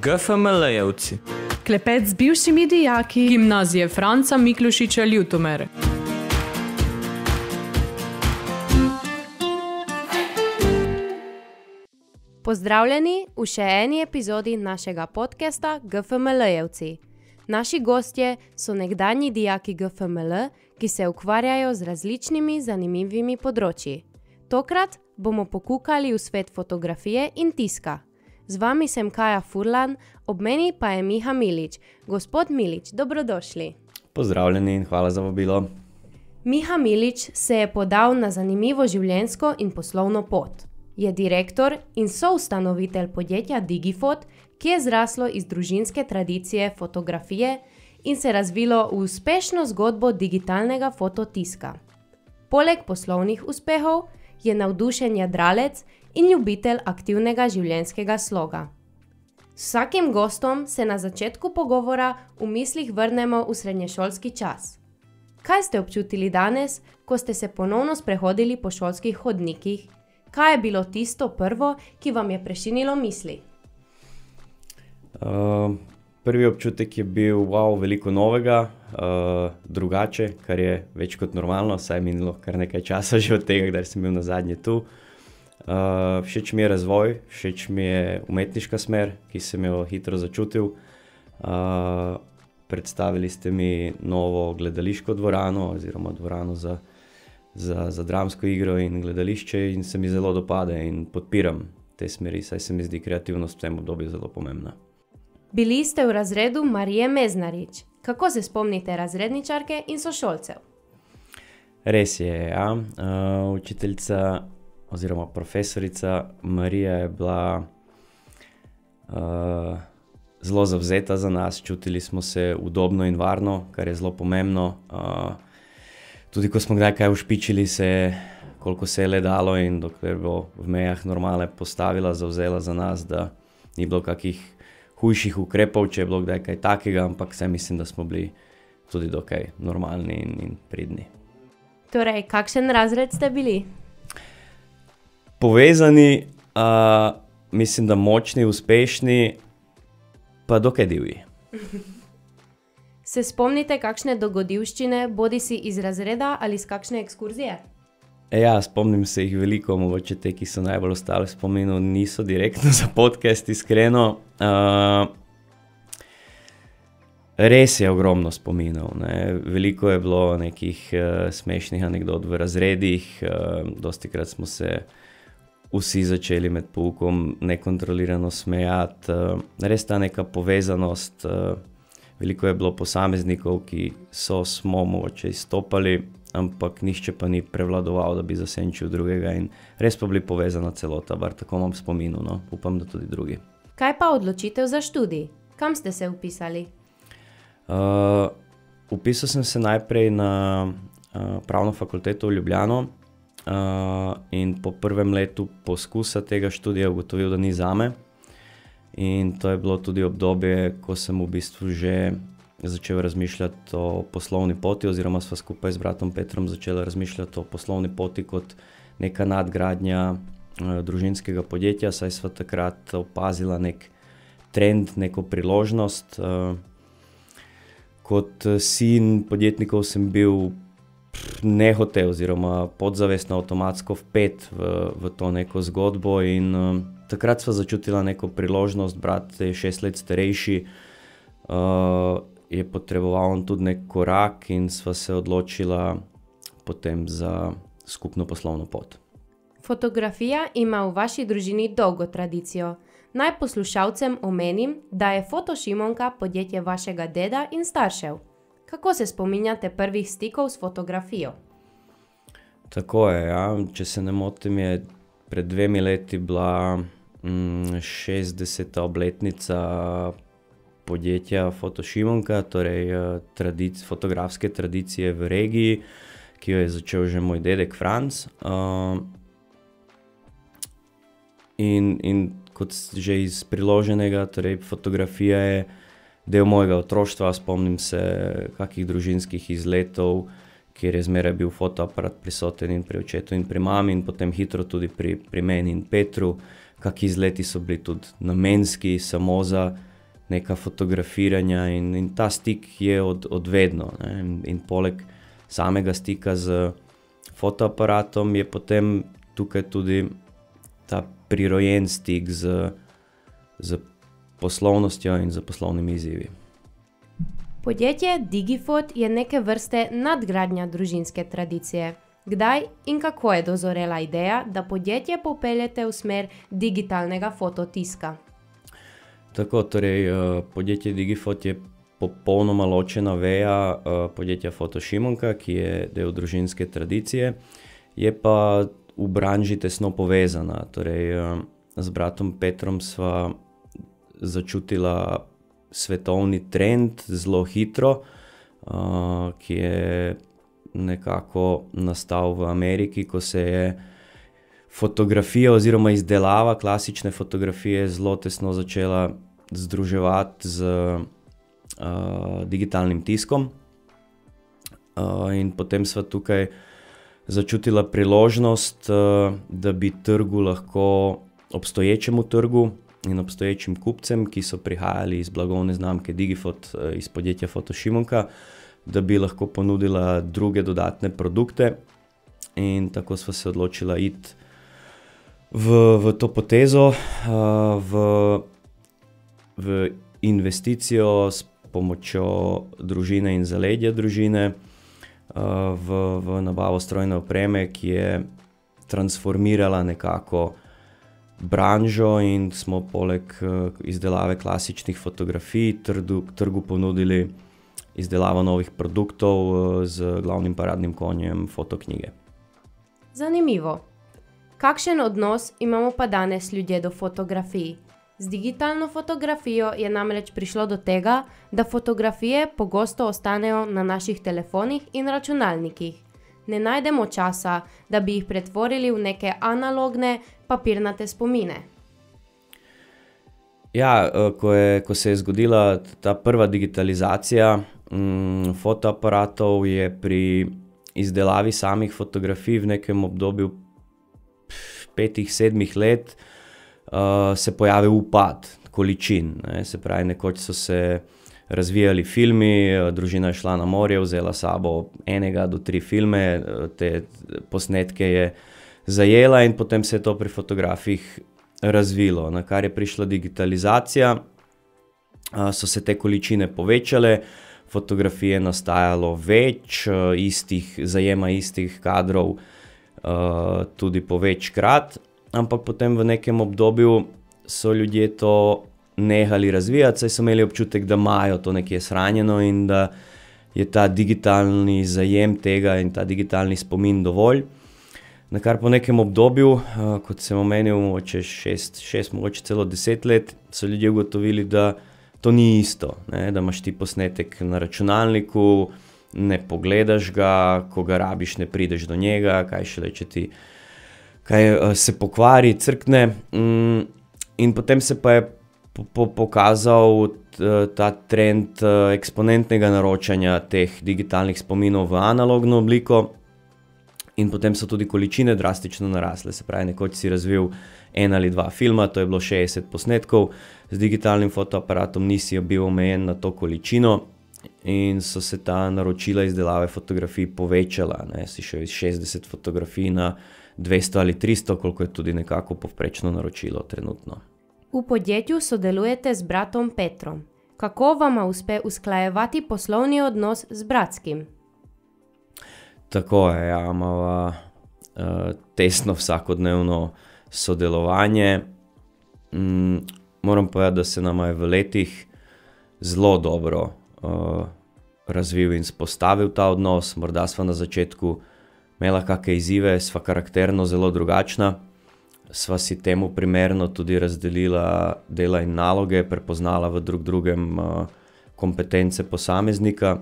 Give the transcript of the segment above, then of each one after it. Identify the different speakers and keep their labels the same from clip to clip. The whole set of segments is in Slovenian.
Speaker 1: GFML-jevci.
Speaker 2: Klepet z bivšimi dijaki
Speaker 3: Gimnazije Franca Miklošiča Ljutomer.
Speaker 4: Pozdravljeni v še eni epizodi našega podcasta GFML-jevci. Naši gostje so nekdanji dijaki GFML, ki se ukvarjajo z različnimi zanimivimi področji. Tokrat bomo pokukali v svet fotografije in tiska. Z vami sem Kaja Furlan, ob meni pa je Miha Milič. Gospod Milič, dobrodošli.
Speaker 5: Pozdravljeni in hvala za vabilo.
Speaker 4: Miha Milič se je podal na zanimivo življenjsko in poslovno pot. Je direktor in soustanovitelj podjetja Digifot, ki je zraslo iz družinske tradicije fotografije in se razvilo v uspešno zgodbo digitalnega fototiska. Poleg poslovnih uspehov je navdušen jadralec in ljubitelj aktivnega življenjskega sloga. S vsakim gostom se na začetku pogovora v mislih vrnemo v srednješolski čas. Kaj ste občutili danes, ko ste se ponovno sprehodili po šolskih hodnikih? Kaj je bilo tisto prvo, ki vam je prešinilo misli?
Speaker 5: Prvi občutek je bil veliko novega, drugače, kar je več kot normalno, saj je minilo kar nekaj časa že od tega, kdaj sem bil nazadnje tu. Všeč mi je razvoj, všeč mi je umetniška smer, ki sem jo hitro začutil. Predstavili ste mi novo gledališko dvorano oziroma dvorano za dramsko igro in gledališče in se mi zelo dopade in podpiram te smeri, saj se mi zdi kreativnost v tem obdobju zelo pomembna.
Speaker 4: Bili ste v razredu Marije Meznarič. Kako se spomnite razredničarke in sošolcev?
Speaker 5: Res je, ja. Učiteljica oziroma profesorica Marija je bila zelo zavzeta za nas, čutili smo se udobno in varno, kar je zelo pomembno. Tudi ko smo kdaj kaj ušpičili se, koliko se je le dalo in dokler bo v mejah normale postavila, zavzela za nas, da ni bilo kakih hujših ukrepov, če je bilo kdaj kaj takega, ampak vse mislim, da smo bili tudi dokaj normalni in pridni.
Speaker 4: Torej, kakšen razred ste bili?
Speaker 5: Povezani, mislim, da močni, uspešni, pa dokaj divji.
Speaker 4: Se spomnite kakšne dogodivščine, bodisi iz razreda ali iz kakšne ekskurzije?
Speaker 5: Ja, spomnim se jih veliko, mogoče te, ki so najbolj ostali v spominu, niso direktno za podcast, iskreno. Res je ogromno spominov, ne. Veliko je bilo nekih smešnih anekdot v razredih, dostikrat smo se vsi začeli med poukom nekontrolirano smejati. Res ta neka povezanost, veliko je bilo posameznikov, ki smo mogoče izstopali, ampak nihče pa ni prevladoval, da bi zasenčil drugega in res pa bili povezana celota, bar tako imam spominu, no. Upam, da tudi drugi.
Speaker 4: Kaj pa odločitev za študij? Kam ste se vpisali?
Speaker 5: Vpisal sem se najprej na pravno fakulteto v Ljubljano in po prvem letu poskusa tega študija ugotovil, da ni zame. In to je bilo tudi obdobje, ko sem v bistvu že začel razmišljati o poslovni poti oziroma sva skupaj z bratom Petrom začela razmišljati o poslovni poti kot neka nadgradnja družinskega podjetja, saj sva takrat opazila nek trend, neko priložnost. Kot sin podjetnikov sem bil nehote oziroma podzavestno avtomatsko vpet v to neko zgodbo in takrat sva začutila neko priložnost, brat je 6 let starejši, je potreboval on tudi nek korak in sva se odločila potem za skupno poslovno pot.
Speaker 4: Fotografija ima v vaši družini dolgo tradicijo. Naj poslušalcem omenim, da je Fotošimonka podjetje vašega deda in staršev. Kako se spominjate prvih stikov s fotografijo?
Speaker 5: Tako je, ja. Če se ne motim, je pred 2 leti bila 60. obletnica podjetja Fotošimonka, torej fotografske tradicije v regiji, ki jo je začel že moj dedek Franc. In kot že iz priloženega, torej fotografija je del mojega otroštva, spomnim se kakih družinskih izletov, kjer je zmeraj bil fotoaparat prisoten in pri očetu in pri mami in potem hitro tudi pri meni in Petru. Kaki izleti so bili tudi namenski, samo za neka fotografiranja in ta stik je odvedno. In poleg samega stika z fotoaparatom je potem tukaj tudi ta prirojen stik z poslovnostjo in z poslovnimi izzivi.
Speaker 4: Podjetje Digifot je neke vrste nadgradnja družinske tradicije. Kdaj in kako je dozorela ideja, da podjetje popeljete v smer digitalnega fototiska?
Speaker 5: Tako, torej podjetje Digifot je popolnoma ločena veja podjetja Fotošimonka, ki je del družinske tradicije, je pa v branži tesno povezana. Torej, z bratom Petrom sva začutila svetovni trend zelo hitro, ki je nekako nastal v Ameriki, ko se je fotografija oziroma izdelava klasične fotografije zelo tesno začela združevati z digitalnim tiskom. In potem sva tukaj začutila priložnost, da bi trgu lahko, obstoječemu trgu in obstoječim kupcem, ki so prihajali iz blagovne znamke Digifot, iz podjetja Fotošimonka, da bi lahko ponudila druge dodatne produkte, in tako sva se odločila iti v to potezo, v investicijo s pomočjo družine in zaledja družine, v nabavo strojne opreme, ki je transformirala nekako branžo, in smo poleg izdelave klasičnih fotografij trgu ponudili izdelavo novih produktov z glavnim paradnim konjem fotoknjige.
Speaker 4: Zanimivo. Kakšen odnos imamo pa danes ljudje do fotografij? Z digitalno fotografijo je namreč prišlo do tega, da fotografije pogosto ostanejo na naših telefonih in računalnikih. Ne najdemo časa, da bi jih pretvorili v neke analogne, papirnate spomine.
Speaker 5: Ja, ko se je zgodila ta prva digitalizacija fotoaparatov, je pri izdelavi samih fotografij v nekem obdobju 5-7 let se pojavil upad količin. Se pravi, nekoč so se razvijali filmi, družina je šla na morje, vzela sabo 1 do 3 filme, te posnetke je zajela in potem se je to pri fotografih razvilo. Na kar je prišla digitalizacija, so se te količine povečale, fotografije nastajalo več, zajema istih kadrov tudi po večkrat, ampak potem v nekem obdobju so ljudje to nehali razvijati, saj so imeli občutek, da imajo to nekje shranjeno in da je ta digitalni zajem tega in ta digitalni spomin dovolj. Na kar po nekem obdobju, kot sem omenil, mogoče 6, mogoče celo 10 let, so ljudje ugotovili, da to ni isto, da imaš ti posnetek na računalniku, ne pogledaš ga, ko ga rabiš, ne prideš do njega, kaj šele, če ti se pokvari, crkne. In potem se pa je pokazal ta trend eksponentnega naročanja teh digitalnih spominov v analogno obliko, in potem so tudi količine drastično narasle. Se pravi, nekoč si razvil 1 ali 2 filma, to je bilo 60 posnetkov, z digitalnim fotoaparatom nisi bil omejen na to količino in so se ta naročila izdelave fotografij povečala. Si šel iz 60 fotografij na 200 ali 300, koliko je tudi nekako povprečno naročilo trenutno.
Speaker 4: V podjetju sodelujete z bratom Petrom. Kako vama uspe usklajevati poslovni odnos z bratskim?
Speaker 5: Tako je, imamo tesno vsakodnevno sodelovanje. Moram povedati, da se nama je v letih zelo dobro razvil in spostavil ta odnos. Morda sva na začetku imela kakšne izzive, sva karakterno zelo drugačna. Sva si temu primerno tudi razdelila dela in naloge, prepoznala v drugem kompetence posameznika.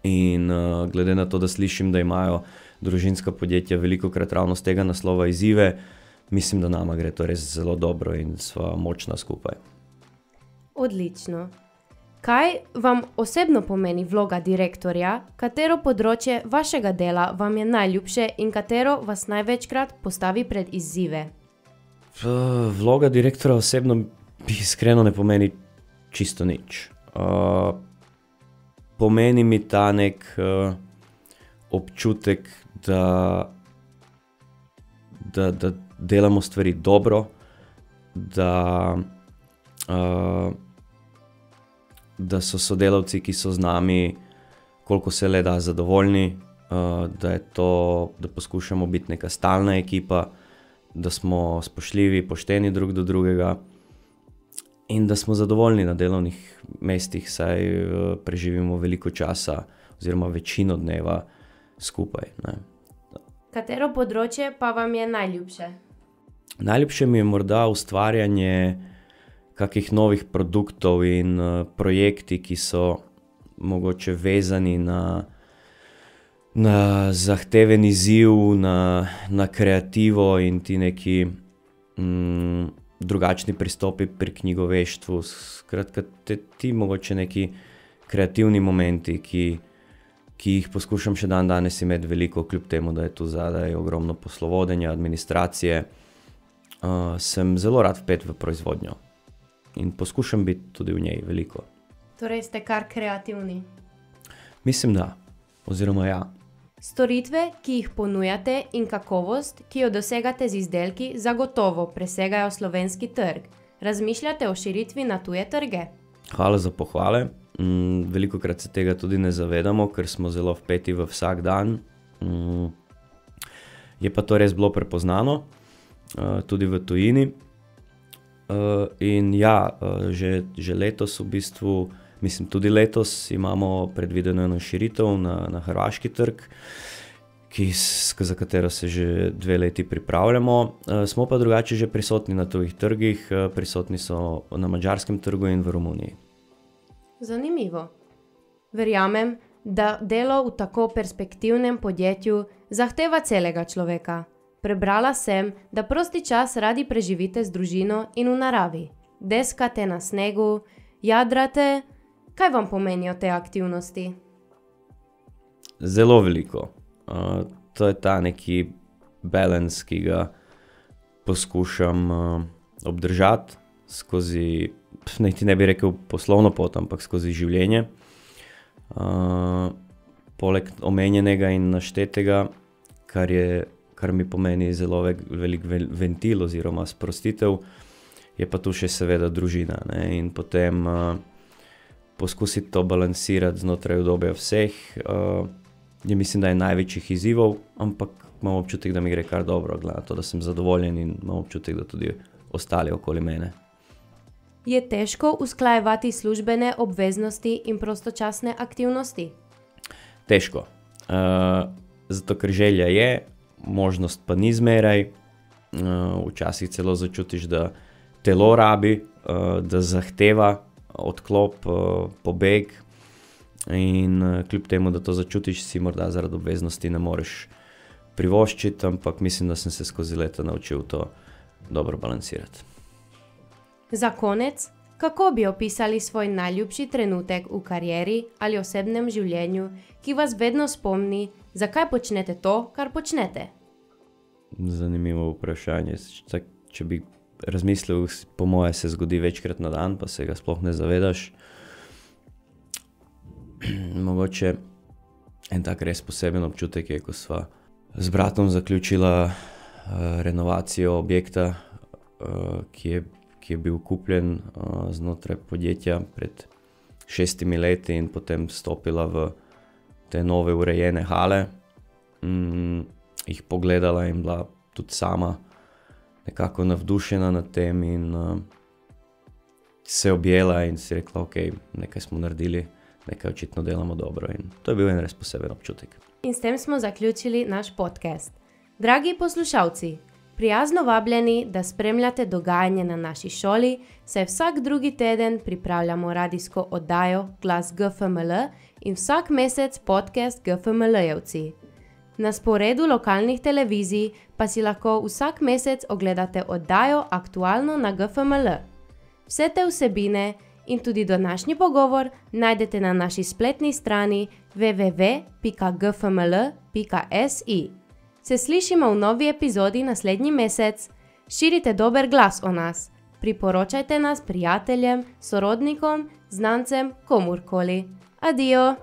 Speaker 5: In glede na to, da slišim, da imajo družinska podjetja velikokrat ravno z tega naslova izzive, mislim, da nama gre to res zelo dobro in sva močna skupaj.
Speaker 4: Odlično. Kaj vam osebno pomeni vloga direktorja, katero področje vašega dela vam je najljubše in katero vas največkrat postavi pred izzive?
Speaker 5: Vloga direktorja osebno iskreno ne pomeni čisto nič. Pomeni mi ta nek občutek, da delamo stvari dobro, da so sodelavci, ki so z nami, koliko se le da zadovoljni, da poskušamo biti neka stalna ekipa, da smo spoštljivi, pošteni drug do drugega in da smo zadovoljni na delovnih mestih, saj preživimo veliko časa oziroma večino dneva skupaj. Ne.
Speaker 4: Katero področje pa vam je najljubše?
Speaker 5: Najljubše mi je morda ustvarjanje kakih novih produktov in projekti, ki so mogoče vezani na zahteven izziv, na kreativo in ti neki drugačni pristopi pri knjigoveštvu. Skratka, ti mogoče neki kreativni momenti, ki jih poskušam še danes imeti veliko, kljub temu, da je tu zadaj ogromno poslovodenja, administracije. Sem zelo rad vpet v proizvodnjo in poskušam biti tudi v njej veliko.
Speaker 4: Torej ste kar kreativni?
Speaker 5: Mislim, da. Oziroma ja.
Speaker 4: Storitve, ki jih ponujate in kakovost, ki jo dosegate z izdelki, zagotovo presegajo slovenski trg. Razmišljate o širitvi na tuje trge?
Speaker 5: Hvala za pohvale. Velikokrat se tega tudi ne zavedamo, ker smo zelo vpeti v vsak dan. Je pa to res bilo prepoznano, tudi v tujini. In ja, že letos v bistvu, mislim tudi letos, imamo predvideno eno širitev na hrvaški trg, za katero se že 2 leti pripravljamo. Smo pa drugače že prisotni na tujih trgih, prisotni so na madžarskem trgu in v Romuniji.
Speaker 4: Zanimivo. Verjamem, da delo v tako perspektivnem podjetju zahteva celega človeka. Prebrala sem, da prosti čas radi preživite z družino in v naravi. Deskate na snegu, jadrate. Kaj vam pomenijo te aktivnosti?
Speaker 5: Zelo veliko. To je ta neki balans, ki ga poskušam obdržati skozi, niti ne bi rekel poslovno pot, ampak skozi življenje. Poleg omenjenega in naštetega, kar mi pomeni zelo velik ventil oziroma sprostitev, je pa tu še seveda družina, ne? In potem poskusiti to balansirati znotraj udobja vseh. Mislim, da je največjih izzivov, ampak imam občutek, da mi gre kar dobro, glede na to, da sem zadovoljen in imam občutek, da tudi ostali okoli mene.
Speaker 4: Je težko usklajevati službene obveznosti in prostočasne aktivnosti?
Speaker 5: Težko. Zato, ker želja je, možnost pa ni zmeraj. Včasih celo začutiš, da telo rabi, da zahteva odklop, pobeg. In kljub temu, da to začutiš, si morda zaradi obveznosti ne moreš privoščiti, ampak mislim, da sem se skozi leta naučil to dobro balansirati.
Speaker 4: Za konec, kako bi opisali svoj najljubši trenutek v karieri ali osebnem življenju, ki vas vedno spomni, zakaj počnete to, kar počnete?
Speaker 5: Zanimivo vprašanje. Če bi razmislil, po moje se zgodi večkrat na dan, pa se ga sploh ne zavedaš. Mogoče en tak res poseben občutek je, ko sva z bratom zaključila renovacijo objekta, ki je bil kupljen znotraj podjetja pred 6 leti in potem stopila v te nove urejene hale, jih pogledala in bila tudi sama nekako navdušena nad tem in se objela in si rekla, ok, nekaj smo naredili, nekaj očitno delamo dobro in to je bil en res poseben občutek.
Speaker 4: In s tem smo zaključili naš podcast. Dragi poslušalci, prijazno vabljeni, da spremljate dogajanje na naši šoli, saj vsak drugi teden pripravljamo radijsko oddajo Glas GFML in vsak mesec podcast GFML-jevci. Na sporedu lokalnih televizij pa si lahko vsak mesec ogledate oddajo Aktualno na GFML. Vse te vsebine in tudi današnji pogovor najdete na naši spletni strani www.gfml.si. Se slišimo v novi epizodi naslednji mesec. Širite dober glas o nas. priporočajte nas prijateljem, sorodnikom, znancem, komurkoli. Adijo!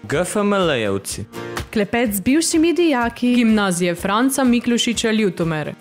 Speaker 1: GFML-jevci.
Speaker 2: Klepet z bivšimi dijaki.
Speaker 3: Gimnazije Franca Miklošiča Ljutomere.